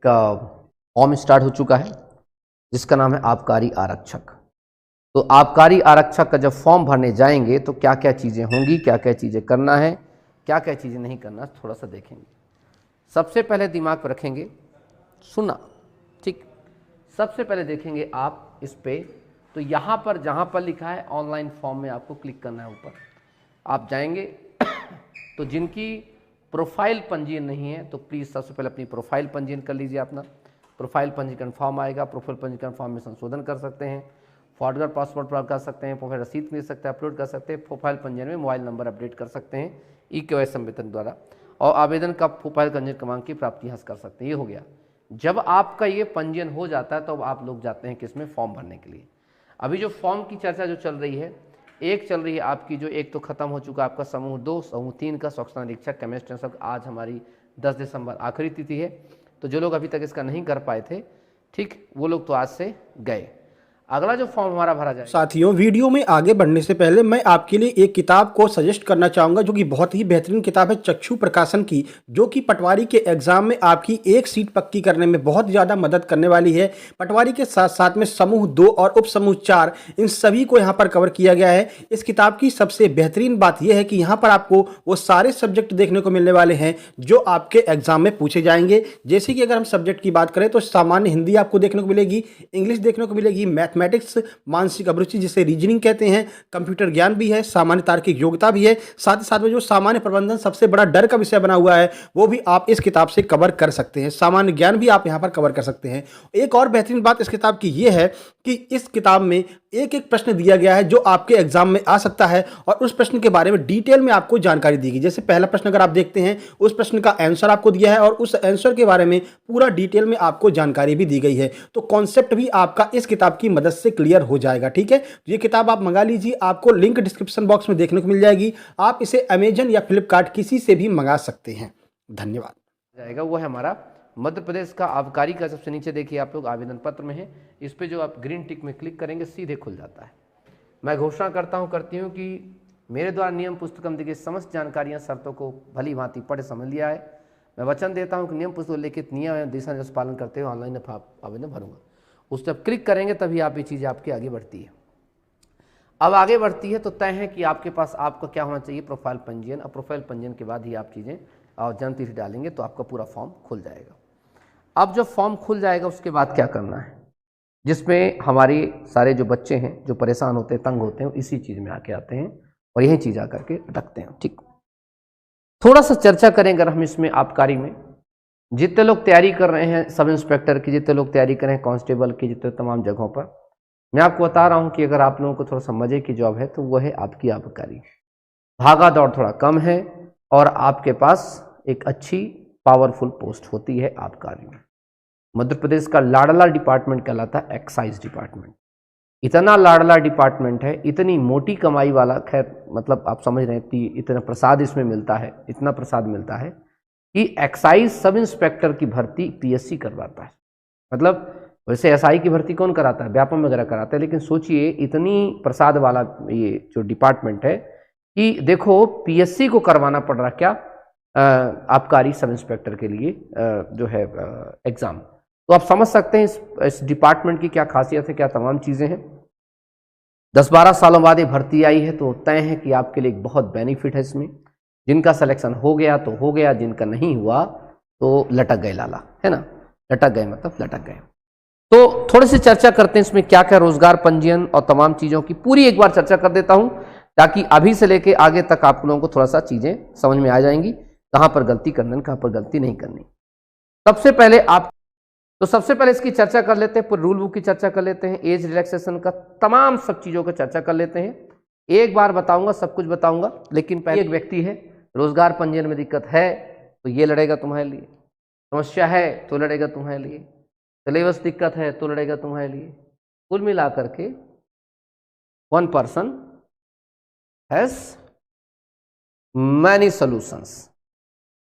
का form start हो चुका है जिसका नाम है आबकारी आरक्षक। तो आबकारी आरक्षक का जब फॉर्म भरने जाएंगे तो क्या क्या चीज़ें होंगी, क्या क्या चीज़ें करना है, क्या क्या चीज़ें नहीं करना, थोड़ा सा देखेंगे। सबसे पहले दिमाग पर रखेंगे सुना, ठीक। सबसे पहले देखेंगे आप इस पे, तो यहाँ पर जहाँ पर लिखा है ऑनलाइन फॉर्म में आपको क्लिक करना है। ऊपर आप जाएंगे तो जिनकी प्रोफाइल पंजीयन नहीं है तो प्लीज़ सबसे पहले अपनी प्रोफाइल पंजीयन कर लीजिए। अपना प्रोफाइल पंजीकरण फॉर्म आएगा, प्रोफाइल पंजीकरण फॉर्म में संशोधन कर सकते हैं, फॉरवर्ड पासवर्ड प्राप्त कर सकते हैं, प्रोफाइल रसीद मिल सकता है, अपलोड कर सकते हैं, प्रोफाइल पंजीयन में मोबाइल नंबर अपडेट कर सकते हैं ई-केवाईसी संवेदन द्वारा, और आवेदन का प्रोफाइल पंजीयन क्रमांक की प्राप्ति हासिल कर सकते हैं। ये हो गया। जब आपका ये पंजीयन हो जाता है तो अब आप लोग जाते हैं किसमें, फॉर्म भरने के लिए। अभी जो फॉर्म की चर्चा जो चल रही है, एक चल रही है आपकी, जो एक तो खत्म हो चुका आपका समूह 2, समूह 3 का स्वच्छता निरीक्षक केमिस्ट्री सब। आज हमारी 10 दिसंबर आखिरी तिथि है, तो जो लोग अभी तक इसका नहीं कर पाए थे, ठीक, वो लोग तो आज से गए। अगला जो फॉर्म हमारा भरा जाए। साथियों, वीडियो में आगे बढ़ने से पहले मैं आपके लिए एक किताब को सजेस्ट करना चाहूंगा जो कि बहुत ही बेहतरीन किताब है चक्षु प्रकाशन की, जो कि पटवारी के एग्जाम में आपकी एक सीट पक्की करने में बहुत ज़्यादा मदद करने वाली है। पटवारी के साथ साथ में समूह 2 और उप समूह 4 इन सभी को यहाँ पर कवर किया गया है। इस किताब की सबसे बेहतरीन बात यह है कि यहाँ पर आपको वो सारे सब्जेक्ट देखने को मिलने वाले हैं जो आपके एग्जाम में पूछे जाएंगे। जैसे कि अगर हम सब्जेक्ट की बात करें तो सामान्य हिंदी आपको देखने को मिलेगी, इंग्लिश देखने को मिलेगी, मैथमेटिक्स मानसिक अभिरुचि जिसे रीजनिंग कहते हैं, कंप्यूटर ज्ञान भी है, सामान्य तार्किक योग्यता भी है। साथ ही साथ में जो सामान्य प्रबंधन सबसे बड़ा डर का विषय बना हुआ है वो भी आप इस किताब से कवर कर सकते हैं। सामान्य ज्ञान भी आप यहाँ पर कवर कर सकते हैं। एक और बेहतरीन बात इस किताब की ये है कि इस किताब में एक एक प्रश्न दिया गया है जो आपके एग्जाम में आ सकता है और उस प्रश्न के बारे में डिटेल में आपको जानकारी दी गई। जैसे पहला प्रश्न अगर आप देखते हैं, उस प्रश्न का आंसर आपको दिया है और उस आंसर के बारे में पूरा डिटेल में आपको जानकारी भी दी गई है। तो कॉन्सेप्ट भी आपका इस किताब की मदद से क्लियर हो जाएगा। ठीक है, ये किताब आप मंगा लीजिए, आपको लिंक डिस्क्रिप्शन बॉक्स में देखने को मिल जाएगी। आप इसे अमेजन या फ्लिपकार्ट किसी से भी मंगा सकते हैं। धन्यवाद। जाएगा वो है हमारा मध्य प्रदेश का आबकारी का। सबसे नीचे देखिए आप लोग आवेदन पत्र में है, इस पे जो आप ग्रीन टिक में क्लिक करेंगे सीधे खुल जाता है। मैं घोषणा करती हूँ कि मेरे द्वारा नियम पुस्तकम दी गई समस्त जानकारियाँ शर्तों को भली भांति पढ़ समझ लिया है। मैं वचन देता हूँ कि नियम पुस्तक लिखित नियम एवं दिशा निर्देश पालन करते हुए ऑनलाइन आवेदन भरूंगा। उस पर क्लिक करेंगे तभी आप ये चीज़ आपकी आगे बढ़ती है। अब आगे बढ़ती है तो तय है कि आपके पास आपका क्या होना चाहिए, प्रोफाइल पंजीयन। और प्रोफाइल पंजीयन के बाद ही आप चीज़ें और जन्म तिथि डालेंगे तो आपका पूरा फॉर्म खुल जाएगा। अब जब फॉर्म खुल जाएगा उसके बाद क्या करना है, जिसमें हमारे सारे जो बच्चे हैं जो परेशान होते हैं, तंग होते हैं, इसी चीज़ में आके आते हैं और यही चीज़ आकर के अटकते हैं। ठीक, थोड़ा सा चर्चा करें अगर हम इसमें आबकारी में, जितने लोग तैयारी कर रहे हैं सब इंस्पेक्टर की, जितने लोग तैयारी कर रहे हैं कांस्टेबल की, जितने तमाम जगहों पर, मैं आपको बता रहा हूं कि अगर आप लोगों को थोड़ा सा मजे की जॉब है तो वह है आपकी आबकारी। भागा दौड़ थोड़ा कम है और आपके पास एक अच्छी पावरफुल पोस्ट होती है आबकारी में। मध्य प्रदेश का लाडला डिपार्टमेंट कहलाता है एक्साइज डिपार्टमेंट। इतना लाडला डिपार्टमेंट है, इतनी मोटी कमाई वाला, खैर मतलब आप समझ रहे हैं, इतना प्रसाद इसमें मिलता है, इतना प्रसाद मिलता है कि एक्साइज सब इंस्पेक्टर की भर्ती पीएससी करवाता है। मतलब वैसे एसआई की भर्ती कौन कराता है, व्यापम वगैरह कराता है, लेकिन सोचिए इतनी प्रसाद वाला ये जो डिपार्टमेंट है कि देखो पीएससी को करवाना पड़ रहा क्या, आबकारी सब इंस्पेक्टर के लिए जो है एग्जाम। तो आप समझ सकते हैं इस डिपार्टमेंट की क्या खासियत है, क्या तमाम चीज़ें हैं। 10-12 सालों बाद ये भर्ती आई है तो तय है कि आपके लिए एक बहुत बेनिफिट है इसमें। जिनका सिलेक्शन हो गया तो हो गया, जिनका नहीं हुआ तो लटक गए लाला, है ना, लटक गए मतलब लटक गए। तो थोड़ी सी चर्चा करते हैं इसमें क्या क्या रोजगार पंजीयन और तमाम चीज़ों की पूरी एक बार चर्चा कर देता हूं ताकि अभी से लेके आगे तक आप लोगों को थोड़ा सा चीज़ें समझ में आ जाएंगी, कहाँ पर गलती करनी, कहाँ पर गलती नहीं करनी। सबसे पहले इसकी चर्चा कर लेते हैं, पूरे रूल बुक की चर्चा कर लेते हैं, एज रिलैक्सेशन का तमाम सब चीज़ों का चर्चा कर लेते हैं। एक बार बताऊंगा, सब कुछ बताऊंगा, लेकिन पहले एक व्यक्ति है, रोजगार पंजीयन में दिक्कत है तो ये लड़ेगा तुम्हारे लिए, समस्या है तो लड़ेगा तुम्हारे लिए, सिलेबस दिक्कत है तो लड़ेगा तुम्हारे लिए। कुल मिलाकर के one person has many solutions.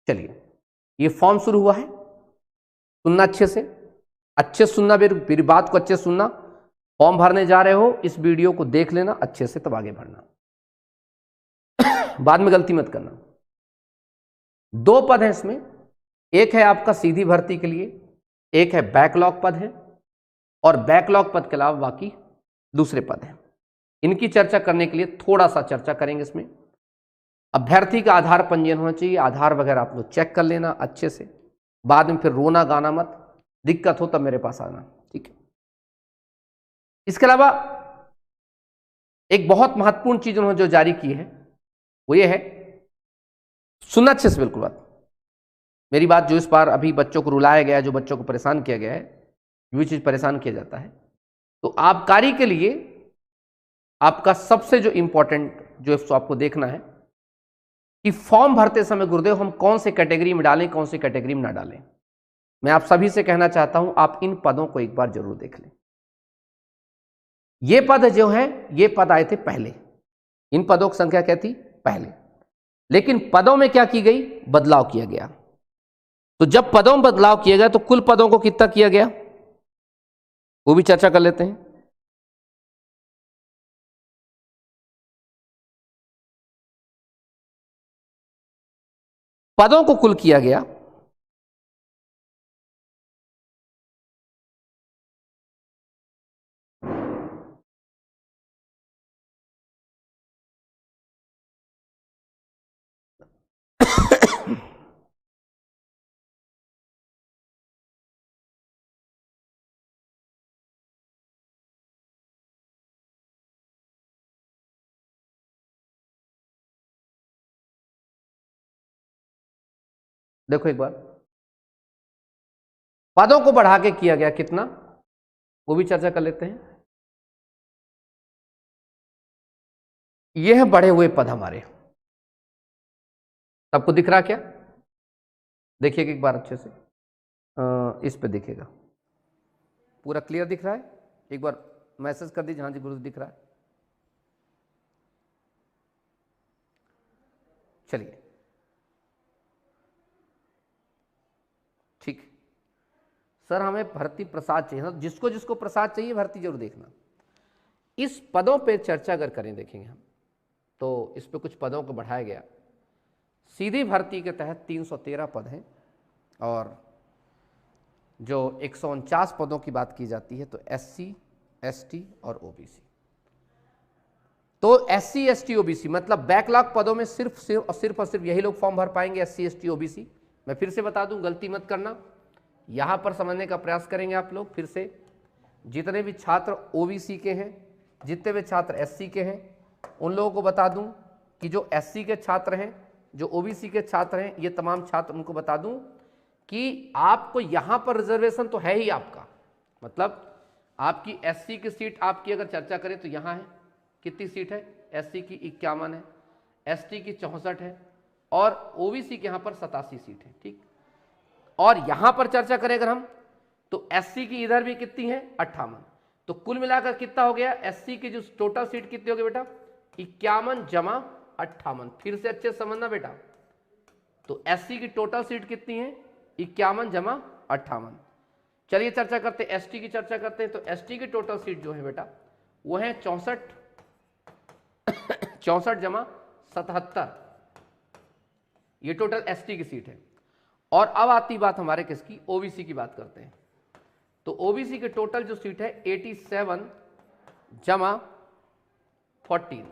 चलिए ये फॉर्म शुरू हुआ है, सुनना अच्छे सुनना, मेरी बात को अच्छे सुनना। फॉर्म भरने जा रहे हो, इस वीडियो को देख लेना अच्छे से तब आगे बढ़ना, बाद में गलती मत करना। 2 पद हैं इसमें, एक है आपका सीधी भर्ती के लिए एक है बैकलॉग पद है और बैकलॉग पद के अलावा बाकी दूसरे पद हैं। इनकी चर्चा करने के लिए थोड़ा सा चर्चा करेंगे इसमें। अभ्यर्थी का आधार पंजीयन होना चाहिए, आधार वगैरह आप लोग चेक कर लेना अच्छे से, बाद में फिर रोना गाना मत, दिक्कत हो तब मेरे पास आना, ठीक है। इसके अलावा एक बहुत महत्वपूर्ण चीज उन्होंने जो जारी की है वो ये है, सुनना अच्छे से बिल्कुल बात, मेरी बात जो इस बार अभी बच्चों को रुलाया गया है, जो बच्चों को परेशान किया गया है, ये चीज परेशान किया जाता है, तो आबकारी के लिए आपका सबसे जो इंपॉर्टेंट जो आपको देखना है कि फॉर्म भरते समय गुरुदेव हम कौन से कैटेगरी में डालें, कौन से कैटेगरी में ना डालें। मैं आप सभी से कहना चाहता हूं आप इन पदों को एक बार जरूर देख लें। ये पद जो है ये पद आए थे पहले, इन पदों की संख्या क्या थी पहले, लेकिन पदों में क्या की गई, बदलाव किया गया। तो जब पदों में बदलाव किया गया तो कुल पदों को कितना किया गया वो भी चर्चा कर लेते हैं। पदों को कुल किया गया देखो एक बार, पदों को बढ़ा के किया गया कितना वो भी चर्चा कर लेते हैं। ये है बढ़े हुए पद हमारे, सबको दिख रहा क्या, देखिएगा एक बार अच्छे से, इस पे दिखेगा पूरा क्लियर दिख रहा है, एक बार मैसेज कर दीजिए हाँ जी गुरु दिख रहा है। चलिए ठीक सर, हमें भर्ती प्रसाद चाहिए, जिसको जिसको प्रसाद चाहिए भर्ती जरूर देखना। इस पदों पे चर्चा अगर करें देखेंगे हम तो इस पे कुछ पदों को बढ़ाया गया। सीधी भर्ती के तहत 313 पद हैं और जो 149 पदों की बात की जाती है तो SC, ST और OBC। तो SC, ST, OBC मतलब बैकलॉग पदों में सिर्फ और सिर्फ यही लोग फॉर्म भर पाएंगे, SC, ST, OBC। मैं फिर से बता दूं, गलती मत करना, यहां पर समझने का प्रयास करेंगे आप लोग फिर से। जितने भी छात्र OBC के हैं, जितने भी छात्र SC के हैं, उन लोगों को बता दूं कि जो SC के छात्र हैं, जो OBC के छात्र हैं, ये तमाम छात्र उनको बता दूं कि आपको यहां पर रिजर्वेशन तो है ही आपका, मतलब आपकी SC की सीट आपकी अगर चर्चा करें तो यहां है, कितनी सीट है, SC की 51 है, ST की 64 है और OBC के यहां पर 87 सीट है, ठीक। और यहां पर चर्चा करें अगर हम तो SC की इधर भी कितनी है 58, तो कुल मिलाकर कितना हो गया, SC की जो टोटल सीट कितनी हो गई बेटा 51 जमा 58, फिर से अच्छे समझना बेटा, तो SC की टोटल सीट कितनी है 51 जमा 58। चलिए चर्चा करते हैं ST की चर्चा करते हैं, तो ST की टोटल सीट जो है बेटा वो है 64 जमा 77, ये टोटल ST की सीट है। और अब आती बात हमारे किसकी, OBC की बात करते हैं। तो OBC के टोटल जो सीट है 87 जमा 14,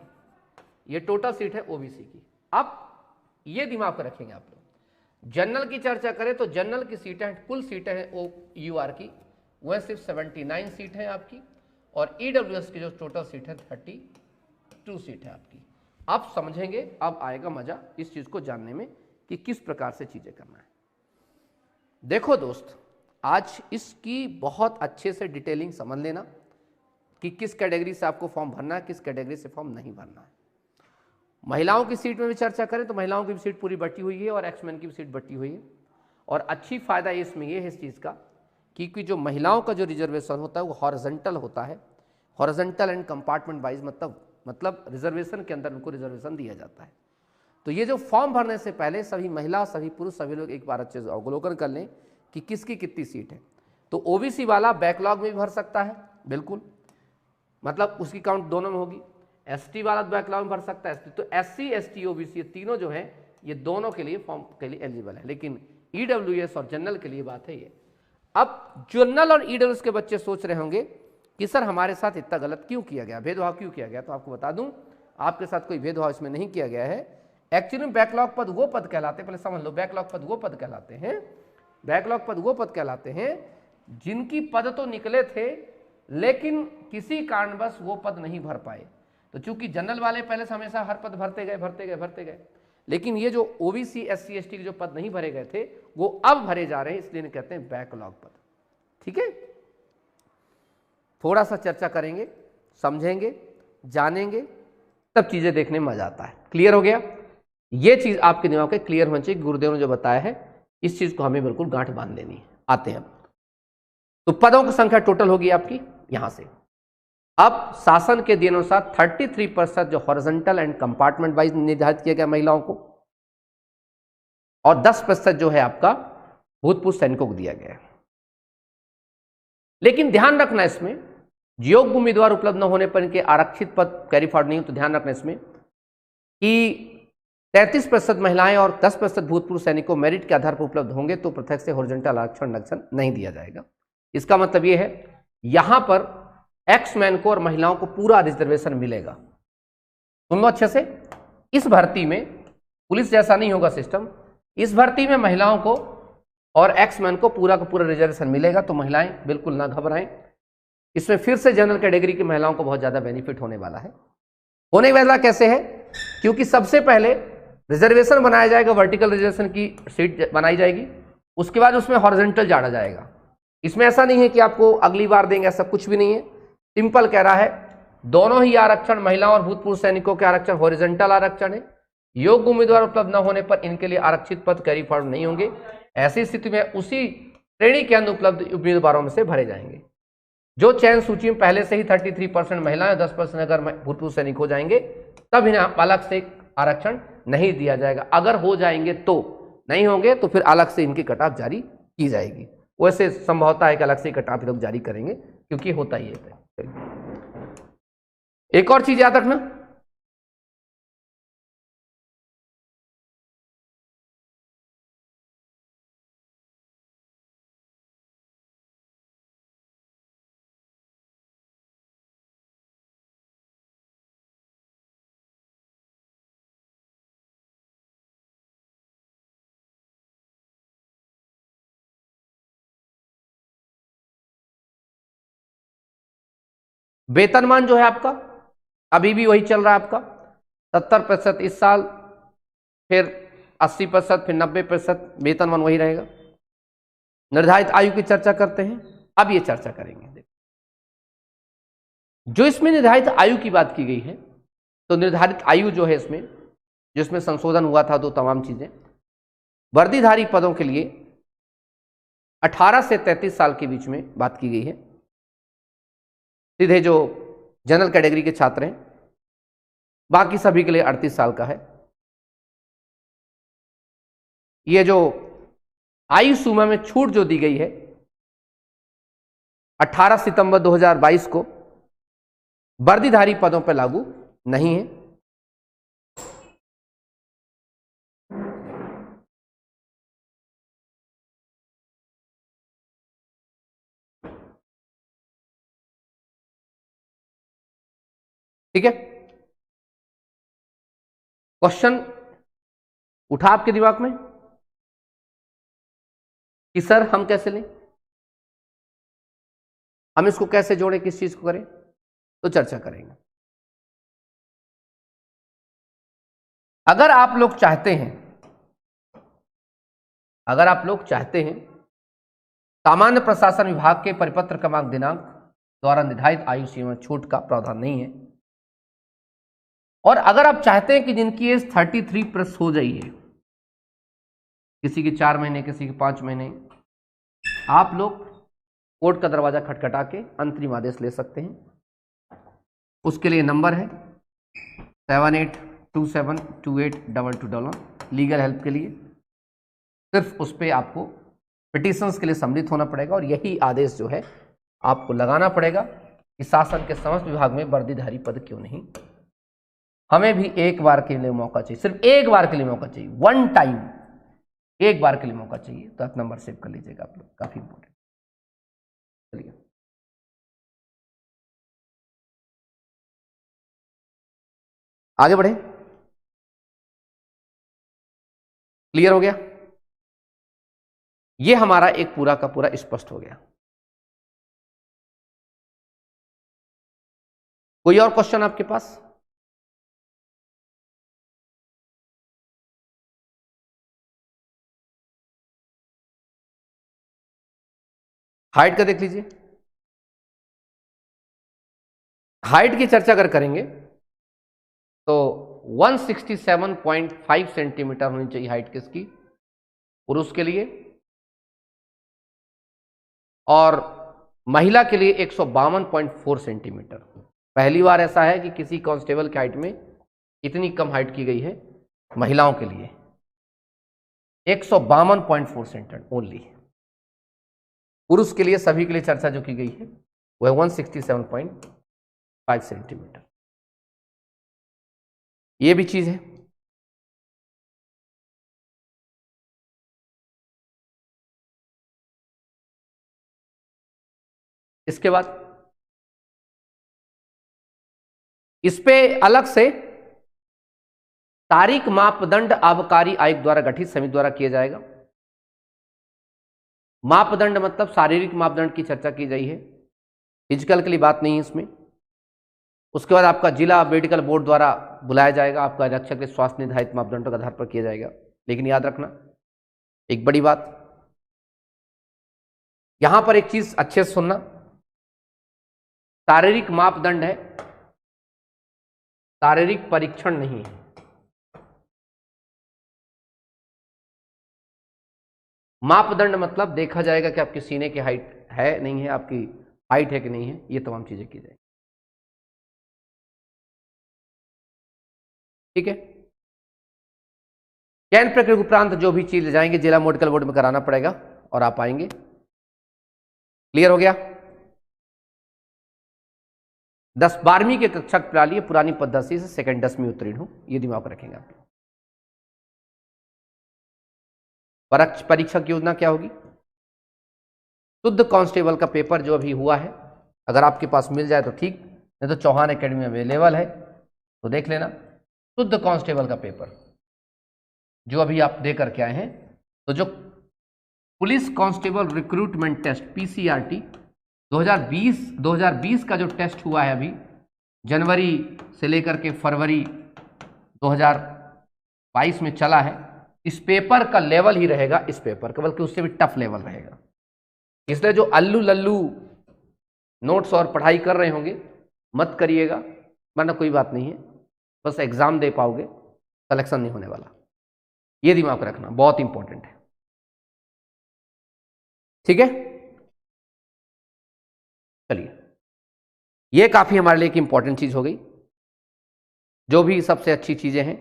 ये टोटल सीट है OBC की। अब ये दिमाग पर रखेंगे आप लोग। जनरल की चर्चा करें तो जनरल की सीटें, कुल सीटें हैं OUR की वह सिर्फ 79 सीट है आपकी, और EWS की जो टोटल सीट है 32 सीट है आपकी। अब समझेंगे, अब आएगा मजा इस चीज को जानने में कि किस प्रकार से चीजें करना है। देखो दोस्त, आज इसकी बहुत अच्छे से डिटेलिंग समझ लेना कि किस कैटेगरी से आपको फॉर्म भरना है, किस कैटेगरी से फॉर्म नहीं भरना है। महिलाओं की सीट में भी चर्चा करें तो महिलाओं की भी सीट पूरी बटी हुई है और एक्समैन की भी सीट बटी हुई है। और अच्छी फायदा इसमें यह है इस चीज़ का कि जो महिलाओं का जो रिजर्वेशन होता है वो हॉरिजॉन्टल होता है, हॉरिजॉन्टल एंड कंपार्टमेंट वाइज, मतलब रिजर्वेशन के अंदर उनको रिजर्वेशन दिया जाता है। तो ये जो फॉर्म भरने से पहले सभी महिला, सभी पुरुष, सभी लोग एक बार अच्छे से अवलोकन कर लें कि किसकी कितनी सीट है। तो OBC वाला बैकलॉग में भी भर सकता है, बिल्कुल, मतलब उसकी काउंट दोनों में होगी। ST वाला बैकलॉग में भर सकता है। तो SC, ST, OBC ये तीनों जो हैं ये दोनों के लिए फॉर्म के लिए एलिजिबल है, लेकिन EWS और जनरल के लिए बात है ये। अब जनरल और ईडब्ल्यूएस के बच्चे सोच रहे होंगे कि सर हमारे साथ इतना गलत क्यों किया गया, भेदभाव क्यों किया गया। तो आपको बता दूं, आपके साथ कोई भेदभाव इसमें नहीं किया गया है। एक्चुअली में बैकलॉग पद वो पद कहलाते हैं, पहले समझ लो, बैकलॉग पद वो पद कहलाते हैं, बैकलॉग पद वो पद कहलाते हैं जिनकी पद तो निकले थे लेकिन किसी कारणवश वो पद नहीं भर पाए। तो चूंकि जनरल वाले पहले से हमेशा हर पद भरते गए, लेकिन ये जो ओबीसी एससी एसटी के जो पद नहीं भरे गए थे वो अब भरे जा रहे हैं, इसलिए इन्हें कहते हैं बैकलॉग पद। ठीक है, थोड़ा सा चर्चा करेंगे, समझेंगे, जानेंगे, तब चीजें देखने में मजा आता है। क्लियर हो गया? ये चीज आपके दिमाग में क्लियर होनी चाहिए। गुरुदेव ने जो बताया है इस चीज को हमें बिल्कुल गांठ बांध लेनी है। आते हैं तो पदों की संख्या टोटल होगी आपकी यहां से। अब शासन के दिए अनुसार 33% जो हॉरिजॉन्टल एंड कंपार्टमेंट वाइज निर्धारित किया गया महिलाओं को, और 10% जो है आपका भूतपूर्व सैनिकों को दिया गया है। लेकिन ध्यान रखना इसमें, योग्य उम्मीदवार उपलब्ध न होने पर इनके आरक्षित पद कैरी फॉरवर्ड नहीं हो। तो ध्यान रखना इसमें कि 33% महिलाएं और 10% भूतपूर्व सैनिकों मेरिट के आधार पर उपलब्ध होंगे तो पृथक से हॉरिजॉन्टल आरक्षण नहीं दिया जाएगा। इसका मतलब यह है यहां पर एक्समैन को और महिलाओं को पूरा रिजर्वेशन मिलेगा। सुन लो अच्छे से, इस भर्ती में पुलिस जैसा नहीं होगा सिस्टम, इस भर्ती में महिलाओं को और एक्समैन को पूरा का पूरा रिजर्वेशन मिलेगा। तो महिलाएं बिल्कुल ना घबराएं, इसमें फिर से जनरल कैटेगरी की महिलाओं को बहुत ज्यादा बेनिफिट होने वाला है। होने वाला कैसे है? क्योंकि सबसे पहले रिजर्वेशन बनाया जाएगा, वर्टिकल रिजर्वेशन की सीट बनाई जाएगी, उसके बाद उसमें हॉरिजॉन्टल जोड़ा जाएगा। इसमें ऐसा नहीं है कि आपको अगली बार देंगे, ऐसा कुछ भी नहीं है। सिंपल कह रहा है दोनों ही आरक्षण, महिलाओं और भूतपूर्व सैनिकों के आरक्षण हॉरिजॉन्टल आरक्षण है। योग्य उम्मीदवार उपलब्ध न होने पर इनके लिए आरक्षित पद कैरी फॉरवर्ड नहीं होंगे। ऐसी स्थिति में उसी श्रेणी के अंदर उपलब्ध उम्मीदवारों में से भरे जाएंगे। जो चयन सूची में पहले से ही 33% महिलाएं, 10% अगर भूतपूर्व सैनिक हो जाएंगे तब इन्हें अलग से आरक्षण नहीं दिया जाएगा। अगर हो जाएंगे तो, नहीं होंगे तो फिर अलग से इनकी कट ऑफ जारी की जाएगी। वैसे संभवता है कि अलग से कट ऑफ लोग जारी करेंगे, क्योंकि होता ही है। एक और चीज याद रखना, वेतनमान जो है आपका अभी भी वही चल रहा है आपका 70% इस साल, फिर 80%, फिर 90% वेतनमान वही रहेगा। निर्धारित आयु की चर्चा करते हैं, अब ये चर्चा करेंगे। जो इसमें निर्धारित आयु की बात की गई है, तो निर्धारित आयु जो है इसमें, जिसमें संशोधन हुआ था, तो तमाम चीजें वर्दीधारी पदों के लिए 18 से 33 साल के बीच में बात की गई है। सीधे जो जनरल कैटेगरी के छात्र हैं, बाकी सभी के लिए 38 साल का है। ये जो आयु सीमा में छूट जो दी गई है 18 सितंबर 2022 को, वर्दीधारी पदों पर लागू नहीं है। ठीक है, क्वेश्चन उठा आपके दिमाग में कि सर हम कैसे लें, हम इसको कैसे जोड़ें, किस चीज को करें, तो चर्चा करेंगे। अगर आप लोग चाहते हैं सामान्य प्रशासन विभाग के परिपत्र क्रमांक दिनांक द्वारा निर्धारित आयु सीमा छूट का प्रावधान नहीं है, और अगर आप चाहते हैं कि जिनकी एज 33 प्लस हो जाइए, किसी की 4 महीने, किसी की 5 महीने, आप लोग कोर्ट का दरवाजा खटखटा के अंतरिम आदेश ले सकते हैं। उसके लिए नंबर है 78272822 लीगल हेल्प के लिए। सिर्फ उस पर आपको पिटिशंस के लिए सम्मिलित होना पड़ेगा, और यही आदेश जो है आपको लगाना पड़ेगा कि शासन के समस्त विभाग में वर्दीधारी पद क्यों नहीं। हमें भी एक बार के लिए मौका चाहिए, सिर्फ एक बार के लिए मौका चाहिए, वन टाइम, एक बार के लिए मौका चाहिए। तो आप नंबर सेव कर लीजिएगा आप लोग, काफी इंपॉर्टेंट। आगे बढ़े, क्लियर हो गया? ये हमारा एक पूरा का पूरा स्पष्ट हो गया। कोई और क्वेश्चन आपके पास? हाइट का देख लीजिए। हाइट की चर्चा अगर करेंगे तो 167.5 सेंटीमीटर होनी चाहिए हाइट किसकी? पुरुष के लिए, और महिला के लिए 152.4 सेंटीमीटर। पहली बार ऐसा है कि किसी कांस्टेबल की हाइट में इतनी कम हाइट की गई है महिलाओं के लिए, 152.4 सेंटीमीटर ओनली। पुरुष के लिए, सभी के लिए चर्चा जो की गई है वो है 167.5 सेंटीमीटर। ये भी चीज है। इसके बाद इस पे अलग से तारीख मापदंड आबकारी आयोग द्वारा गठित समिति द्वारा किया जाएगा। मापदंड मतलब शारीरिक मापदंड की चर्चा की गई है, फिजिकल के लिए बात नहीं है इसमें। उसके बाद आपका जिला मेडिकल बोर्ड द्वारा बुलाया जाएगा, आपका रक्षक के स्वास्थ्य निर्धारित मापदंडों के आधार पर किया जाएगा। लेकिन याद रखना एक बड़ी बात, यहां पर एक चीज अच्छे से सुनना, शारीरिक मापदंड है, शारीरिक परीक्षण नहीं है। मापदंड मतलब देखा जाएगा कि आपके सीने की हाइट है नहीं है, आपकी हाइट है कि नहीं है, ये तमाम चीजें की जाएगी। ठीक है। चयन प्रक्रिया के उपरांत जो भी चीज ले जाएंगे जिला मेडिकल बोर्ड में कराना पड़ेगा और आप आएंगे। क्लियर हो गया? 10-12वीं के कक्षा की प्रणाली पुरानी पद्धति से सेकंड 10वीं उत्तीर्ण हो, ये दिमाग में रखेंगे आप। परीक्षा की योजना क्या होगी? शुद्ध कांस्टेबल का पेपर जो अभी हुआ है, अगर आपके पास मिल जाए तो ठीक, नहीं तो चौहान एकेडमी अवेलेबल है तो देख लेना। शुद्ध कांस्टेबल का पेपर जो अभी आप दे करके आए हैं, तो जो पुलिस कांस्टेबल रिक्रूटमेंट टेस्ट पीसीआरटी 2020 का जो टेस्ट हुआ है अभी जनवरी से लेकर के फरवरी 2022 में चला है, इस पेपर का लेवल ही रहेगा इस पेपर का, बल्कि उससे भी टफ लेवल रहेगा। इसलिए जो अल्लू लल्लू नोट्स और पढ़ाई कर रहे होंगे मत करिएगा, वरना कोई बात नहीं है, बस एग्जाम दे पाओगे, सिलेक्शन नहीं होने वाला। ये दिमाग रखना, बहुत इंपॉर्टेंट है। ठीक है, चलिए, ये काफी हमारे लिए एक इंपॉर्टेंट चीज हो गई। जो भी सबसे अच्छी चीजें हैं,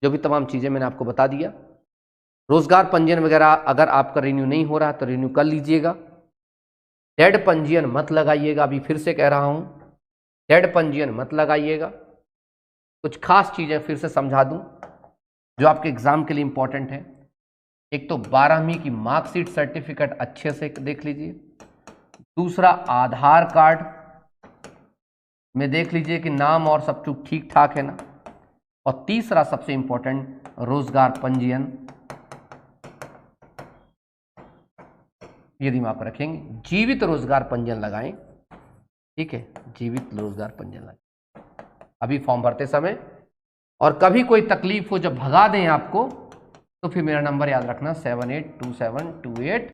जो भी तमाम चीजें मैंने आपको बता दिया। रोजगार पंजीयन वगैरह अगर आपका रिन्यू नहीं हो रहा तो रिन्यू कर लीजिएगा। डेड पंजीयन मत लगाइएगा, अभी फिर से कह रहा हूं, डेड पंजीयन मत लगाइएगा। कुछ खास चीजें फिर से समझा दूं जो आपके एग्जाम के लिए इंपॉर्टेंट है। एक तो 12वीं की मार्कशीट सर्टिफिकेट अच्छे से देख लीजिए। दूसरा, आधार कार्ड में देख लीजिए कि नाम और सब कुछ ठीक ठाक है ना। और तीसरा सबसे इंपॉर्टेंट, रोजगार पंजीयन, ये दिमाग में रखेंगे। जीवित रोजगार पंजीयन लगाएं, ठीक है, जीवित रोजगार पंजीयन लगाएं अभी फॉर्म भरते समय। और कभी कोई तकलीफ हो, जब भगा दें आपको, तो फिर मेरा नंबर याद रखना 782728